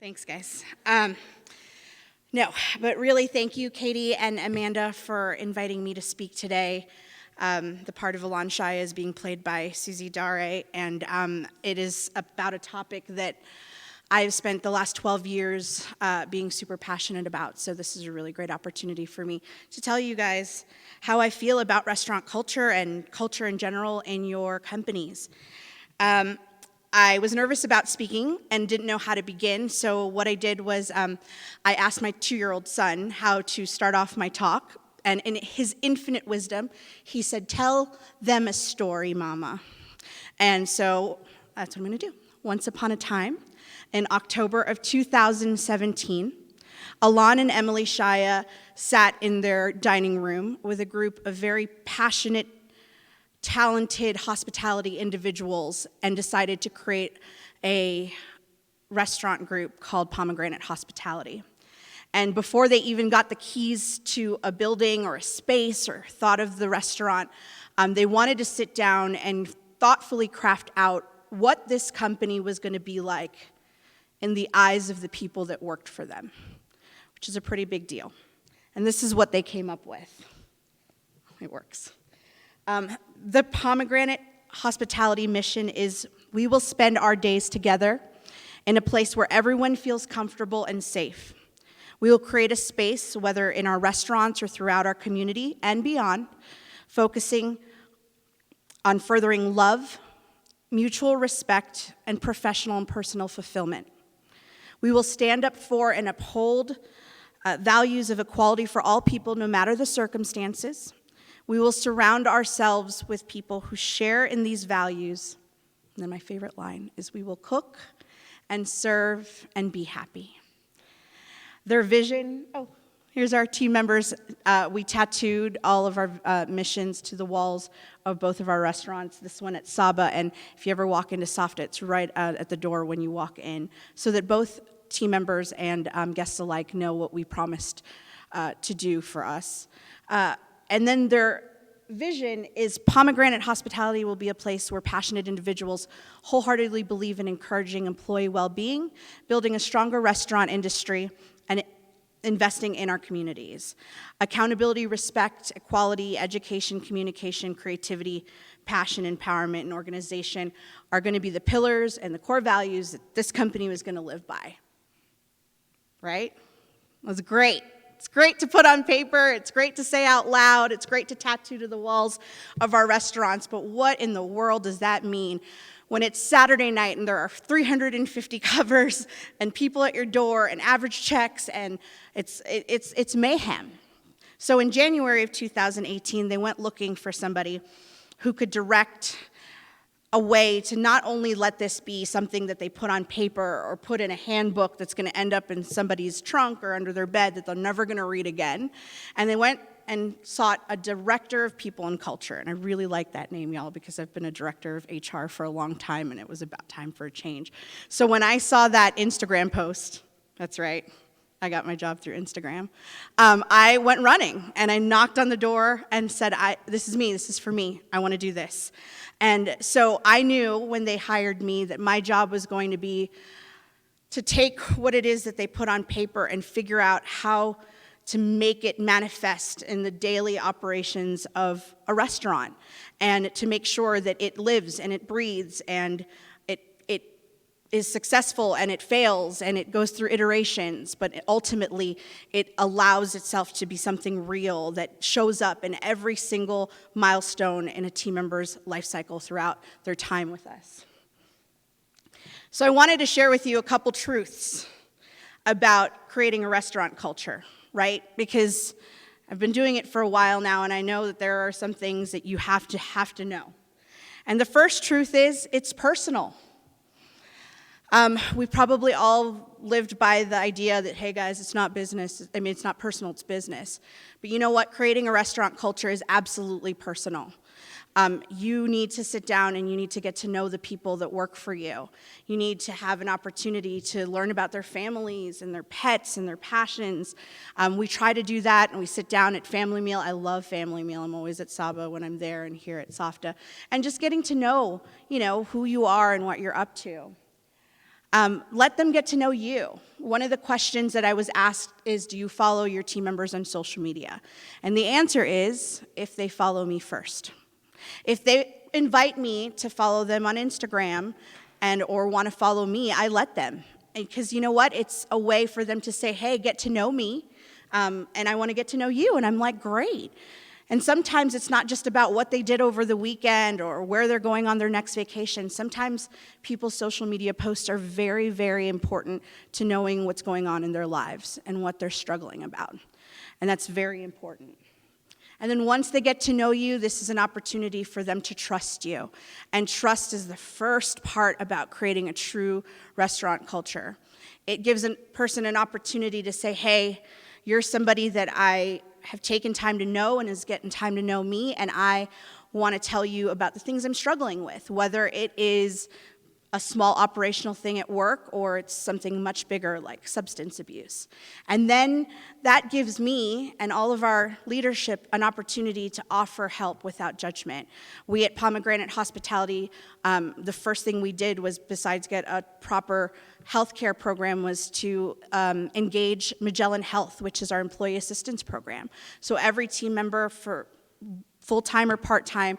Thanks, guys. No, but really thank you, Katie and Amanda, for inviting me to speak today. The part of Alon Shaya is being played by Suzi Darré, and it is about a topic that I've spent the last 12 years being super passionate about, so this is a really great opportunity for me to tell you guys how I feel about restaurant culture and culture in general in your companies. I was nervous about speaking and didn't know how to begin, so what I did was I asked my 2-year-old son how to start off my talk, and in his infinite wisdom, he said, "Tell them a story, Mama." And so that's what I'm going to do. Once upon a time, in October of 2017, Alon and Emily Shaya sat in their dining room with a group of very passionate, talented hospitality individuals and decided to create a restaurant group called Pomegranate Hospitality. And before they even got the keys to a building or a space or thought of the restaurant, they wanted to sit down and thoughtfully craft out what this company was going to be like in the eyes of the people that worked for them, which is a pretty big deal. And this is what they came up with. It works. The Pomegranate Hospitality mission is we will spend our days together in a place where everyone feels comfortable and safe. We will create a space, whether in our restaurants or throughout our community and beyond, focusing on furthering love, mutual respect, and professional and personal fulfillment. We will stand up for and uphold values of equality for all people, no matter the circumstances. We will surround ourselves with people who share in these values. And then my favorite line is, we will cook and serve and be happy. Their vision, here's our team members. We tattooed all of our missions to the walls of both of our restaurants, this one at Saba, and if you ever walk into Safta, it's right at the door when you walk in, so that both team members and guests alike know what we promised to do for us. And then their vision is Pomegranate Hospitality will be a place where passionate individuals wholeheartedly believe in encouraging employee well-being, building a stronger restaurant industry, and investing in our communities. Accountability, respect, equality, education, communication, creativity, passion, empowerment, and organization are going to be the pillars and the core values that this company was going to live by. Right? That was great. It's great to put on paper, it's great to say out loud, it's great to tattoo to the walls of our restaurants, but what in the world does that mean when it's Saturday night and there are 350 covers and people at your door and average checks, and it's mayhem. So in January of 2018, they went looking for somebody who could direct a way to not only let this be something that they put on paper or put in a handbook that's going to end up in somebody's trunk or under their bed that they're never going to read again. And they went and sought a director of people and culture. And I really like that name, y'all, because I've been a director of HR for a long time, and it was about time for a change. So when I saw that Instagram post, that's right, I got my job through Instagram, I went running, and I knocked on the door and said, this is me, this is for me, I want to do this. And so I knew when they hired me that my job was going to be to take what it is that they put on paper and figure out how to make it manifest in the daily operations of a restaurant, and to make sure that it lives and it breathes and it is successful and it fails and it goes through iterations, but ultimately it allows itself to be something real that shows up in every single milestone in a team member's life cycle throughout their time with us. So I wanted to share with you a couple truths about creating a restaurant culture, right? Because I've been doing it for a while now, and I know that there are some things that you have to know. And the first truth is, it's personal. We probably all lived by the idea that, hey guys, it's not business. I mean, it's not personal, it's business. But you know what? Creating a restaurant culture is absolutely personal. You need to sit down and you need to get to know the people that work for you. You need to have an opportunity to learn about their families and their pets and their passions. We try to do that, and we sit down at family meal. I love family meal. I'm always at Saba when I'm there and here at Safta. And just getting to know, who you are and what you're up to. Let them get to know you. One of the questions that I was asked is, do you follow your team members on social media? And the answer is, if they follow me first. If they invite me to follow them on Instagram or want to follow me, I let them. Because you know what? It's a way for them to say, hey, get to know me, and I want to get to know you. And I'm like, great. And sometimes it's not just about what they did over the weekend or where they're going on their next vacation. Sometimes people's social media posts are very, very important to knowing what's going on in their lives and what they're struggling about. And that's very important. And then once they get to know you, this is an opportunity for them to trust you. And trust is the first part about creating a true restaurant culture. It gives a person an opportunity to say, hey, you're somebody that I have taken time to know and is getting time to know me, and I want to tell you about the things I'm struggling with, whether it is a small operational thing at work or it's something much bigger like substance abuse. And then that gives me and all of our leadership an opportunity to offer help without judgment. We at Pomegranate Hospitality, the first thing we did was, besides get a proper healthcare program, was to engage Magellan Health, which is our employee assistance program. So every team member, for full-time or part-time,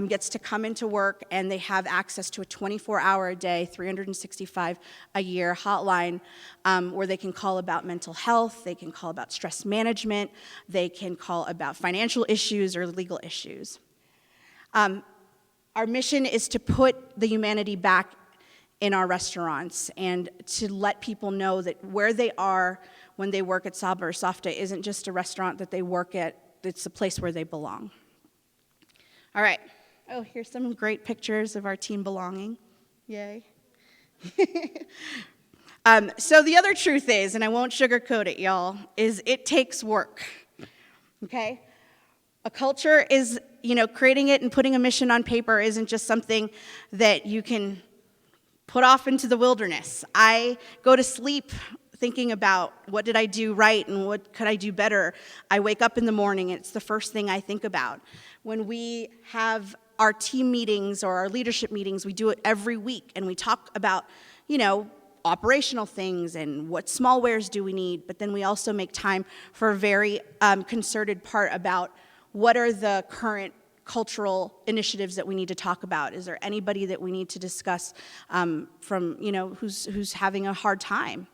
gets to come into work, and they have access to a 24-hour-a-day, 365-a-year hotline where they can call about mental health, they can call about stress management, they can call about financial issues or legal issues. Our mission is to put the humanity back in our restaurants and to let people know that where they are when they work at Saba or Safta isn't just a restaurant that they work at, it's a place where they belong. All right. Oh, here's some great pictures of our team belonging. Yay. So the other truth is, and I won't sugarcoat it, y'all, is it takes work, okay? A culture is, creating it and putting a mission on paper isn't just something that you can put off into the wilderness. I go to sleep thinking about what did I do right and what could I do better. I wake up in the morning, it's the first thing I think about. When we have our team meetings or our leadership meetings, we do it every week, and we talk about, operational things and what small wares do we need, but then we also make time for a very concerted part about what are the current cultural initiatives that we need to talk about. Is there anybody that we need to discuss who's having a hard time?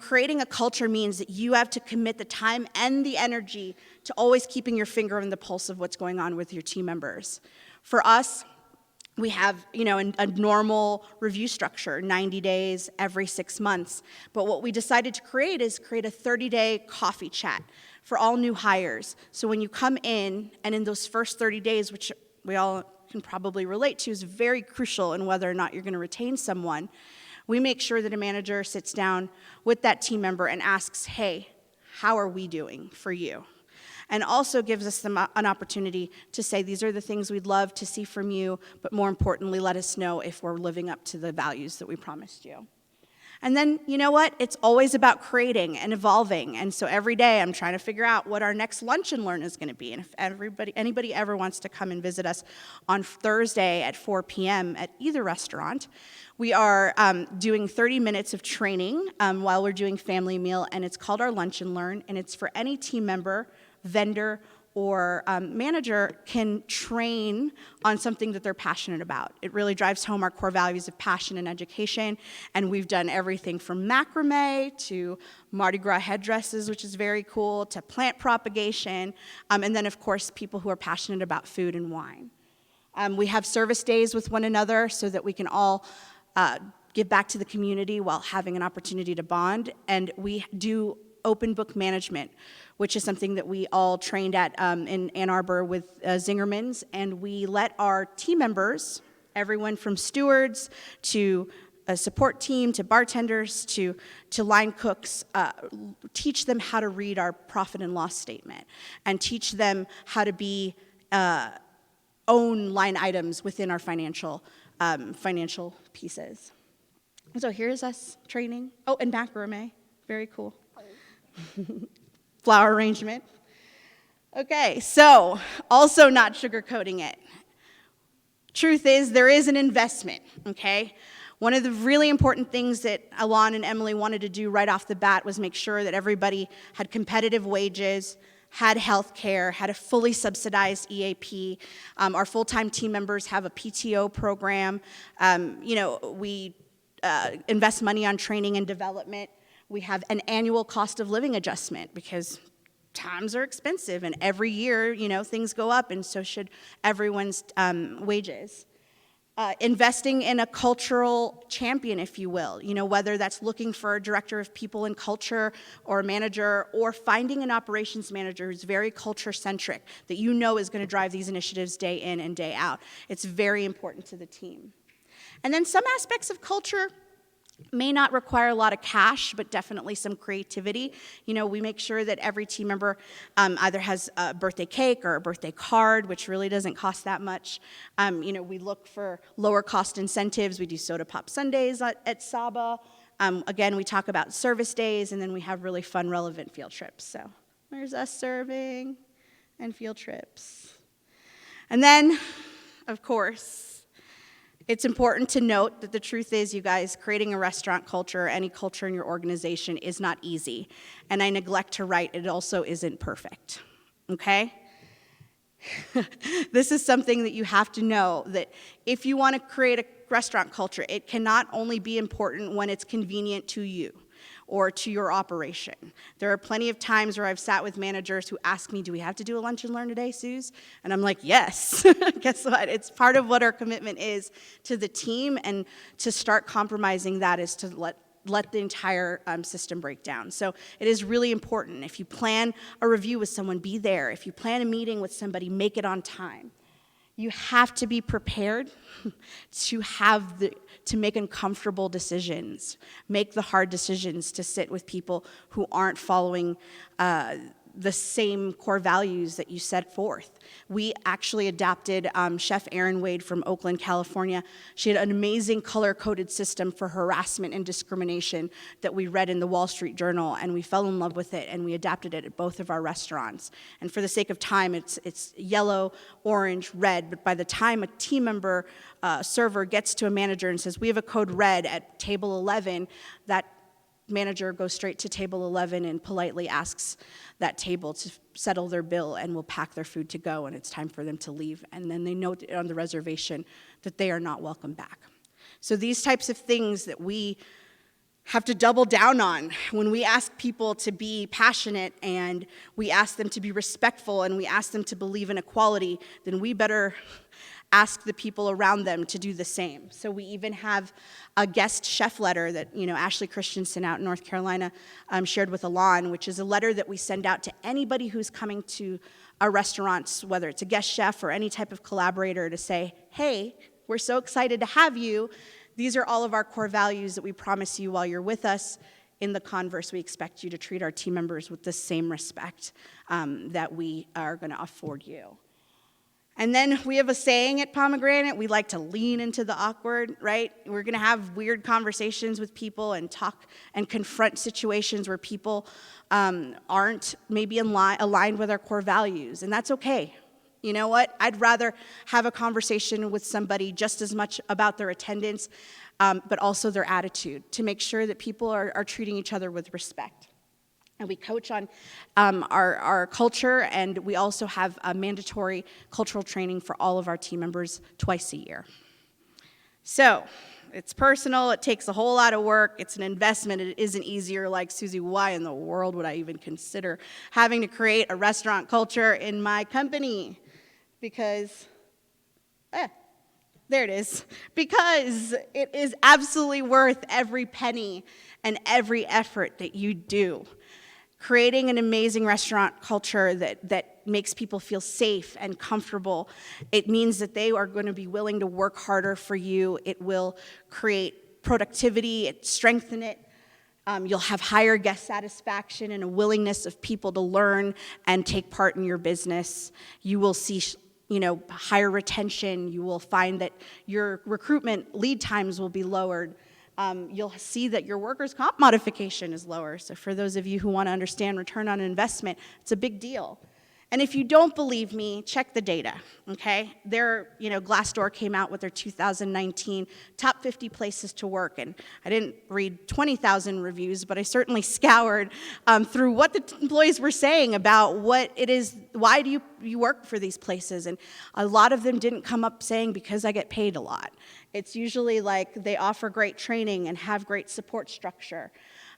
Creating a culture means that you have to commit the time and the energy to always keeping your finger on the pulse of what's going on with your team members. For us, we have, a normal review structure, 90 days, every 6 months. But what we decided to create is a 30-day coffee chat for all new hires. So when you come in, and in those first 30 days, which we all can probably relate to, is very crucial in whether or not you're going to retain someone, we make sure that a manager sits down with that team member and asks, hey, how are we doing for you? And also gives us an opportunity to say, these are the things we'd love to see from you, but more importantly, let us know if we're living up to the values that we promised you. And then, you know what? It's always about creating and evolving. And so every day I'm trying to figure out what our next lunch and learn is going to be. And if anybody ever wants to come and visit us on Thursday at 4 p.m. at either restaurant, we are doing 30 minutes of training while we're doing family meal, and it's called our Lunch and Learn, and it's for any team member, vendor, or manager can train on something that they're passionate about. It really drives home our core values of passion and education, and we've done everything from macrame to Mardi Gras headdresses, which is very cool, to plant propagation, and then, of course, people who are passionate about food and wine. We have service days with one another so that we can all give back to the community while having an opportunity to bond, and we do open book management, which is something that we all trained at in Ann Arbor with Zingerman's, and we let our team members, everyone from stewards to a support team to bartenders to line cooks, teach them how to read our profit and loss statement and teach them how to be own line items within our financial pieces. So here's us training. Oh, and macrame, very cool. Flower arrangement. Okay, so also not sugarcoating it. Truth is, there is an investment, okay? One of the really important things that Alon and Emily wanted to do right off the bat was make sure that everybody had competitive wages, had health care, had a fully subsidized EAP. Our full-time team members have a PTO program. We invest money on training and development. We have an annual cost of living adjustment because times are expensive, and every year, things go up, and so should everyone's wages. Investing in a cultural champion, if you will, whether that's looking for a director of people and culture or a manager, or finding an operations manager who's very culture-centric, that is going to drive these initiatives day in and day out. It's very important to the team. And then some aspects of culture may not require a lot of cash, but definitely some creativity. We make sure that every team member either has a birthday cake or a birthday card, which really doesn't cost that much. We look for lower cost incentives. We do soda pop Sundays at Saba. Again, we talk about service days, and then we have really fun, relevant field trips. So there's us serving and field trips. And then, of course, it's important to note that the truth is, you guys, creating a restaurant culture, any culture in your organization, is not easy. And I neglect to write, it also isn't perfect, okay? This is something that you have to know, that if you want to create a restaurant culture, it cannot only be important when it's convenient to you or to your operation. There are plenty of times where I've sat with managers who ask me, do we have to do a lunch and learn today, Suze? And I'm like, yes. Guess what? It's part of what our commitment is to the team, and to start compromising that is to let the entire system break down. So it is really important. If you plan a review with someone, be there. If you plan a meeting with somebody, make it on time. You have to be prepared to make uncomfortable decisions, make the hard decisions, to sit with people who aren't following the same core values that you set forth. We actually adapted Chef Erin Wade from Oakland, California. She had an amazing color-coded system for harassment and discrimination that we read in the Wall Street Journal, and we fell in love with it, and we adapted it at both of our restaurants. And for the sake of time, it's yellow, orange, red, but by the time a team member, server, gets to a manager and says, we have a code red at table 11, that manager goes straight to table 11 and politely asks that table to settle their bill, and will pack their food to go, and it's time for them to leave. And then they note on the reservation that they are not welcome back. So these types of things that we have to double down on when we ask people to be passionate, and we ask them to be respectful, and we ask them to believe in equality, then we better ask the people around them to do the same. So we even have a guest chef letter that Ashley Christensen out in North Carolina shared with Alon, which is a letter that we send out to anybody who's coming to our restaurants, whether it's a guest chef or any type of collaborator, to say, hey, we're so excited to have you. These are all of our core values that we promise you while you're with us. In the converse, we expect you to treat our team members with the same respect that we are going to afford you. And then we have a saying at Pomegranate, we like to lean into the awkward, right? We're going to have weird conversations with people and talk and confront situations where people aren't maybe aligned with our core values, and that's okay. You know what? I'd rather have a conversation with somebody just as much about their attendance, but also their attitude, to make sure that people are treating each other with respect. And we coach on our culture, and we also have a mandatory cultural training for all of our team members twice a year. So it's personal, it takes a whole lot of work, it's an investment, it isn't easier. Like, Susie, why in the world would I even consider having to create a restaurant culture in my company? Because, there it is. Because it is absolutely worth every penny and every effort that you do. Creating an amazing restaurant culture that makes people feel safe and comfortable, it means that they are going to be willing to work harder for you. It will create productivity, it strengthen it. You'll have higher guest satisfaction and a willingness of people to learn and take part in your business. You will see higher retention. You will find that your recruitment lead times will be lowered. You'll see that your workers' comp modification is lower. So for those of you who want to understand return on investment, it's a big deal. And if you don't believe me, check the data, okay? Glassdoor came out with their 2019 top 50 places to work, and I didn't read 20,000 reviews, but I certainly scoured through what the employees were saying about what it is, why do you work for these places? And a lot of them didn't come up saying, because I get paid a lot. It's usually like they offer great training and have great support structure.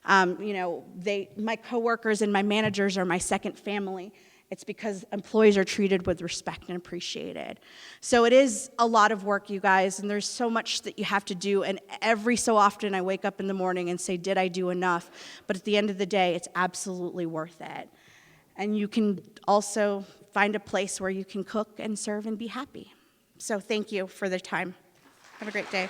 My coworkers and my managers are my second family. It's because employees are treated with respect and appreciated. So it is a lot of work, you guys, and there's so much that you have to do, and every so often I wake up in the morning and say, did I do enough? But at the end of the day, it's absolutely worth it. And you can also find a place where you can cook and serve and be happy. So thank you for the time. Have a great day.